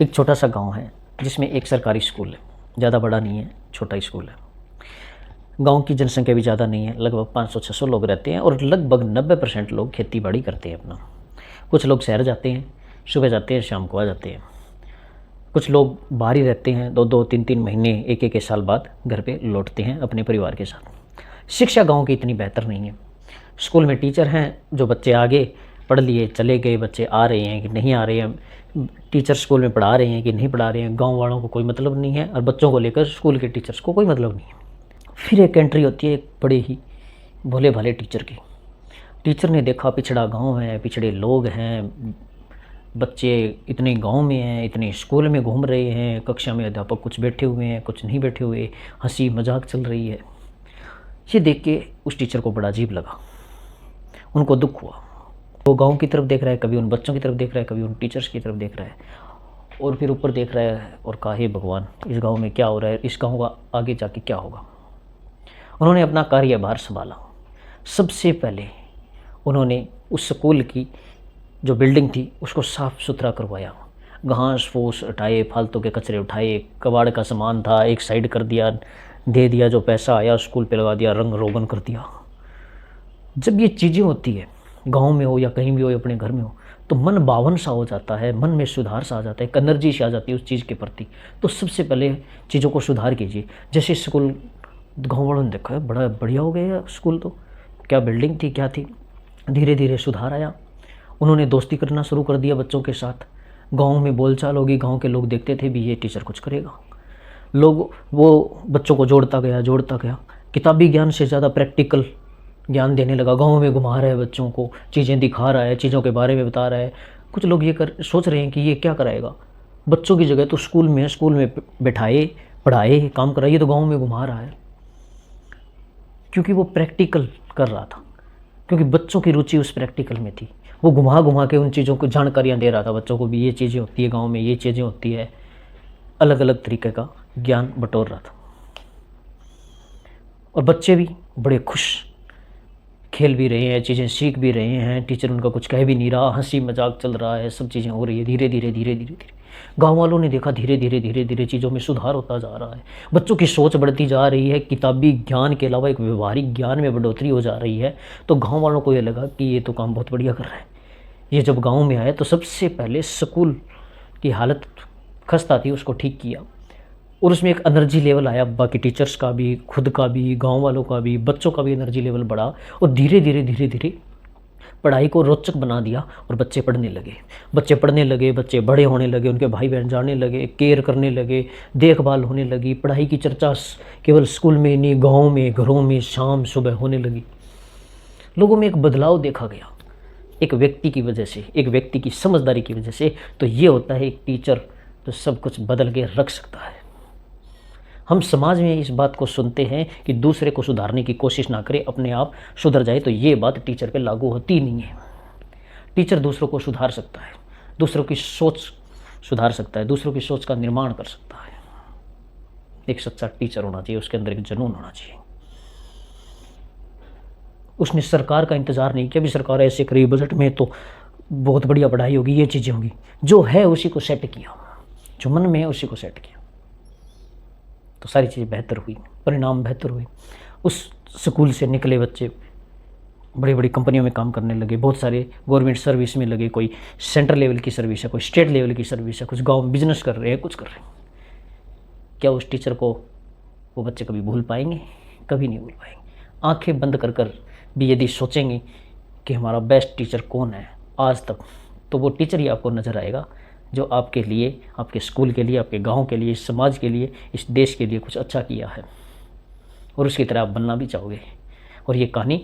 एक छोटा सा गांव है जिसमें एक सरकारी स्कूल है, ज़्यादा बड़ा नहीं है, छोटा ही स्कूल है। गांव की जनसंख्या भी ज़्यादा नहीं है, लगभग 500-600 लोग रहते हैं और लगभग 90% लोग खेती बाड़ी करते हैं अपना। कुछ लोग शहर जाते हैं, सुबह जाते हैं, शाम को आ जाते हैं। कुछ लोग बाहर ही रहते हैं, 2-2, 3-3 महीने, एक साल बाद घर पे लौटते हैं अपने परिवार के साथ। शिक्षा गाँव की इतनी बेहतर नहीं है। स्कूल में टीचर हैं जो बच्चे आगे पढ़ लिए चले गए, बच्चे आ रहे हैं कि नहीं आ रहे हैं, टीचर स्कूल में पढ़ा रहे हैं कि नहीं पढ़ा रहे हैं, गांव वालों को कोई मतलब नहीं है और बच्चों को लेकर स्कूल के टीचर्स को कोई मतलब नहीं है। फिर एक एंट्री होती है एक बड़े ही भोले भाले टीचर की। टीचर ने देखा पिछड़ा गांव है, पिछड़े लोग हैं, बच्चे इतने गांव में हैं, इतने स्कूल में घूम रहे हैं, कक्षा में अध्यापक कुछ बैठे हुए हैं, कुछ नहीं बैठे हुए, हंसी मजाक चल रही है। ये देख के उस टीचर को बड़ा अजीब लगा, उनको दुख हुआ। वो गांव की तरफ देख रहा है, कभी उन बच्चों की तरफ देख रहा है, कभी उन टीचर्स की तरफ देख रहा है और फिर ऊपर देख रहा है और कहा, हे भगवान, इस गांव में क्या हो रहा है, इस गांव का आगे जाके क्या होगा। उन्होंने अपना कार्यभार संभाला। सबसे पहले उन्होंने उस स्कूल की जो बिल्डिंग थी उसको साफ़ सुथरा करवाया, घास फूस हटाए, फालतू के कचरे उठाए, कबाड़ का सामान था एक साइड कर दिया, दे दिया, जो पैसा आया स्कूल पे लगा दिया, रंग रोगन कर दिया। जब ये चीज़ें होती है गांव में हो या कहीं भी हो, अपने घर में हो, तो मन बावन सा हो जाता है, मन में सुधार सा आ जाता है, एक एनर्जी सी आ जाती है उस चीज़ के प्रति। तो सबसे पहले चीज़ों को सुधार कीजिए। जैसे स्कूल गाँव वालों ने देखा है बड़ा बढ़िया हो गया स्कूल, तो क्या बिल्डिंग थी, क्या थी, धीरे धीरे सुधार आया। उन्होंने दोस्ती करना शुरू कर दिया बच्चों के साथ। गाँव में बोलचाल होगी, गाँव के लोग देखते थे भी ये टीचर कुछ करेगा, लोग वो बच्चों को जोड़ता गया। किताबी ज्ञान से ज़्यादा प्रैक्टिकल ज्ञान देने लगा। गाँव में घुमा रहा है बच्चों को, चीज़ें दिखा रहा है, चीज़ों के बारे में बता रहा है। कुछ लोग ये सोच रहे हैं कि ये क्या कराएगा, बच्चों की जगह तो स्कूल में बैठाए, पढ़ाए, काम कराइए, तो गाँव में घुमा रहा है। क्योंकि वो प्रैक्टिकल कर रहा था, क्योंकि बच्चों की रुचि उस प्रैक्टिकल में थी। वो घुमा के उन चीज़ों को जानकारियाँ दे रहा था बच्चों को भी, ये चीज़ें होती है गाँव में, ये चीज़ें होती है, अलग अलग तरीके का ज्ञान बटोर रहा था। और बच्चे भी बड़े खुश, खेल भी रहे हैं, चीज़ें सीख भी रहे हैं, टीचर उनका कुछ कह भी नहीं रहा, हंसी मजाक चल रहा है, सब चीज़ें हो रही है। धीरे धीरे गाँव वालों ने देखा धीरे धीरे चीज़ों में सुधार होता जा रहा है, बच्चों की सोच बढ़ती जा रही है, किताबी ज्ञान के अलावा एक व्यवहारिक ज्ञान में बढ़ोतरी हो जा रही है। तो गाँव वालों को ये लगा कि ये तो काम बहुत बढ़िया कर रहा है। ये जब गाँव में आए तो सबसे पहले स्कूल की हालत खस्ता थी, उसको ठीक किया और उसमें एक एनर्जी लेवल आया, बाकी टीचर्स का भी, खुद का भी, गांव वालों का भी, बच्चों का भी एनर्जी लेवल बढ़ा और धीरे धीरे पढ़ाई को रोचक बना दिया और बच्चे पढ़ने लगे, बच्चे बड़े होने लगे, उनके भाई बहन जाने लगे, केयर करने लगे, देखभाल होने लगी, पढ़ाई की चर्चा केवल स्कूल में नहीं, गाँव में, घरों में शाम सुबह होने लगी। लोगों में एक बदलाव देखा गया, एक व्यक्ति की वजह से, एक व्यक्ति की समझदारी की वजह से। तो ये होता है एक टीचर तो सब कुछ बदल के रख सकता है। हम समाज में इस बात को सुनते हैं कि दूसरे को सुधारने की कोशिश ना करें, अपने आप सुधर जाए, तो ये बात टीचर पे लागू होती नहीं है। टीचर दूसरों को सुधार सकता है, दूसरों की सोच सुधार सकता है, दूसरों की सोच का निर्माण कर सकता है। एक सच्चा टीचर होना चाहिए, उसके अंदर एक जुनून होना चाहिए। उसने सरकार का इंतज़ार नहीं किया, भी सरकार ऐसे करी बजट में तो बहुत बढ़िया पढ़ाई होगी, ये चीज़ें होंगी। जो है उसी को सेट किया, जो मन में है उसी को सेट किया, तो सारी चीज़ें बेहतर हुई, परिणाम बेहतर हुए। उस स्कूल से निकले बच्चे बड़ी बड़ी कंपनियों में काम करने लगे, बहुत सारे गवर्नमेंट सर्विस में लगे, कोई सेंट्रल लेवल की सर्विस है, कोई स्टेट लेवल की सर्विस है, कुछ गांव में बिजनेस कर रहे हैं, कुछ कर रहे हैं। क्या उस टीचर को वो बच्चे कभी भूल पाएंगे? कभी नहीं भूल पाएंगे। आंखें बंद कर कर भी यदि सोचेंगे कि हमारा बेस्ट टीचर कौन है आज तक, तो वो टीचर ही आपको नज़र आएगा जो आपके लिए, आपके स्कूल के लिए, आपके गांव के लिए, इस समाज के लिए, इस देश के लिए कुछ अच्छा किया है और उसकी तरह आप बनना भी चाहोगे और ये कहानी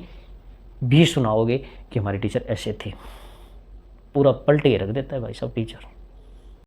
भी सुनाओगे कि हमारे टीचर ऐसे थे। पूरा पलटे रख देता है भाई साहब टीचर।